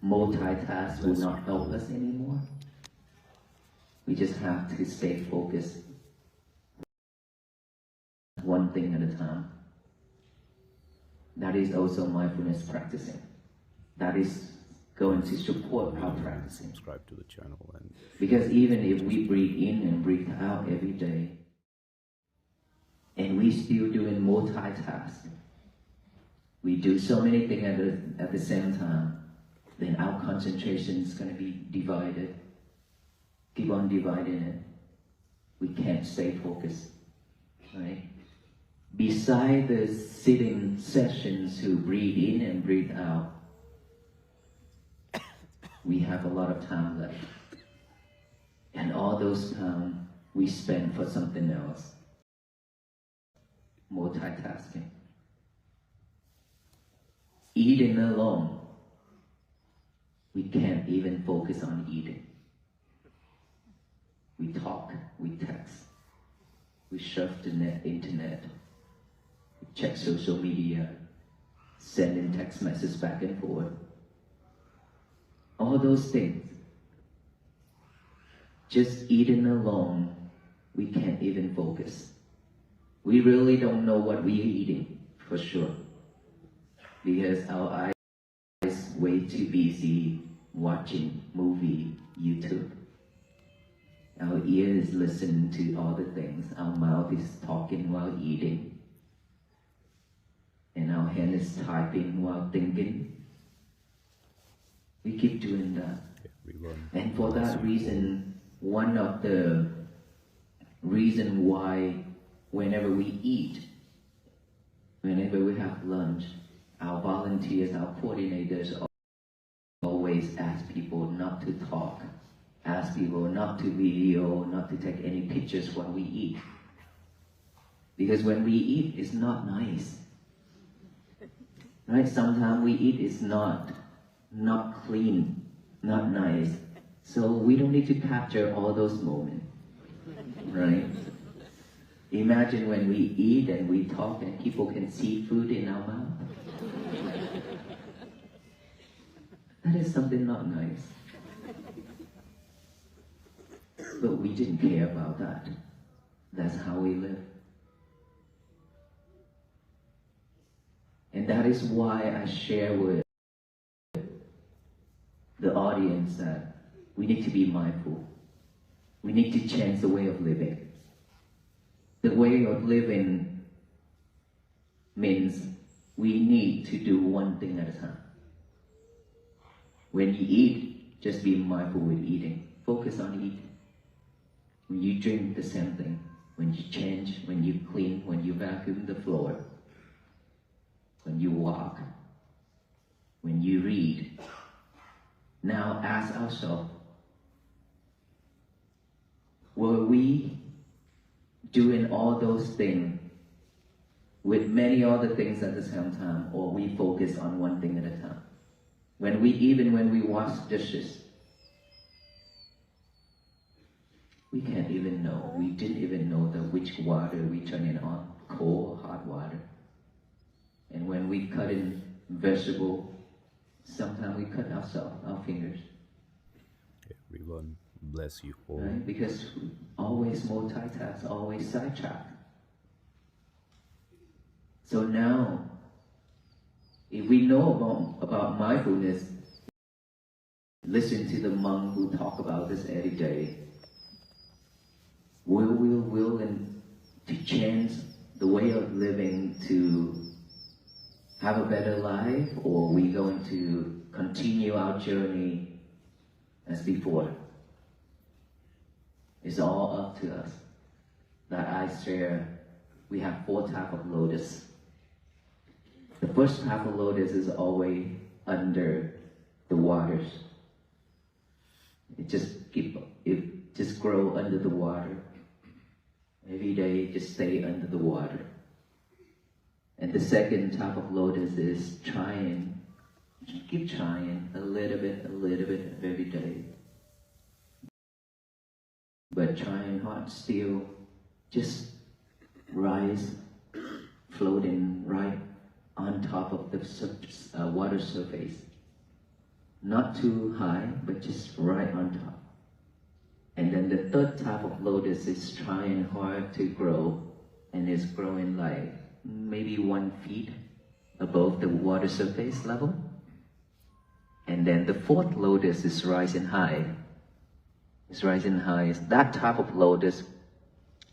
multitask will not help us anymore. We just have to stay focused, one thing at a time. That is also mindfulness practicing. That is going to support our practicing. Subscribe to the channel. Because even if we breathe in and breathe out every day, and we still doing multitasking, we do so many things at the same time, then our concentration is going to be divided. Keep on dividing it. We can't stay focused, right? Beside the sitting sessions to breathe in and breathe out, we have a lot of time left. And all those time we spend for something else. Multitasking. Eating alone, we can't even focus on eating. We talk, we text, we surf the internet, we check social media, sending text messages back and forth. All those things. Just eating alone, we can't even focus. We really don't know what we're eating, for sure. Because our eyes way too busy watching movie, YouTube. Our ears listen to all the things. Our mouth is talking while eating. And our hand is typing while thinking. We keep doing that. And for that reason, one of the reason why whenever we eat, whenever we have lunch, our volunteers, our coordinators always ask people not to talk, ask people not to video, not to take any pictures while we eat. Because when we eat, it's not nice. Right? Sometimes we eat is not clean, not nice. So we don't need to capture all those moments, right? Imagine when we eat and we talk and people can see food in our mouth. That is something not nice. But we didn't care about that. That's how we live. And that is why I share with the audience that we need to be mindful. We need to change the way of living. The way of living means we need to do one thing at a time. When you eat, just be mindful with eating. Focus on eating. When you drink, the same thing. When you change, when you clean, when you vacuum the floor, when you walk, when you read. Now ask ourselves, were we doing all those things with many other things at the same time, or we focus on one thing at a time? When we wash dishes, we can't even know. We didn't even know which water we turn it on, cold or hot water. And when we cut in vegetable, sometimes we cut ourselves, our fingers. Everyone, bless you all. Right? Because always multitask, always sidetrack. So now, if we know about mindfulness, listen to the monk who talk about this every day. We're willing to change the way of living to have a better life, or we going to continue our journey as before? It's all up to us. That I share, we have 4 types of lotus. The first type of lotus is always under the waters. It just grow under the water. Every day, just stay under the water. And the second type of lotus is trying. Keep trying a little bit every day. But trying hard still, just rise, floating right on top of the water surface. not too high, but just right on top. And then the third type of lotus is trying hard to grow, and is growing like maybe 1 feet above the water surface level. And then the fourth lotus is rising high. It's rising high. That type of lotus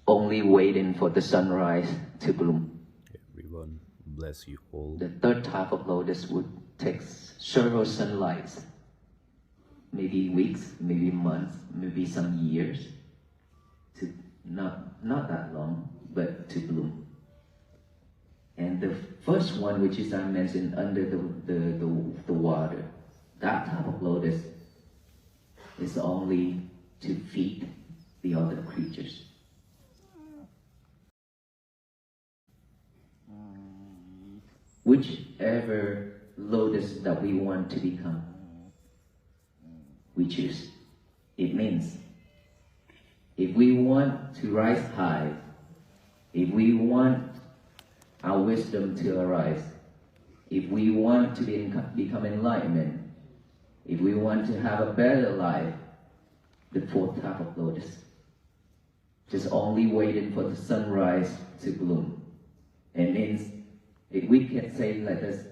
only waiting for the sunrise to bloom. Everyone, bless you all. The third type of lotus would take several sunlights, maybe weeks, maybe months, maybe some years, to not that long, but to bloom. And the first one, which is I mentioned under the water, that type of lotus is only to feed the other creatures. Whichever lotus that we want to become, we choose. It means if we want to rise high, if we want our wisdom to arise, if we want to become enlightenment, if we want to have a better life, the fourth type of lotus, just only waiting for the sunrise to bloom. It means, if we can say like this,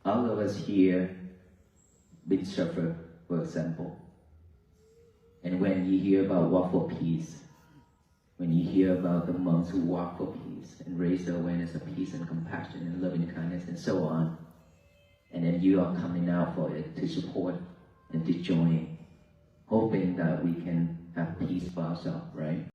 all of us here been suffered, for example. And when you hear about walk for peace, when you hear about the monks who walk for peace and raise the awareness of peace and compassion and loving kindness and so on, and then you are coming out for it to support and to join, hoping that we can have peace for ourselves, right?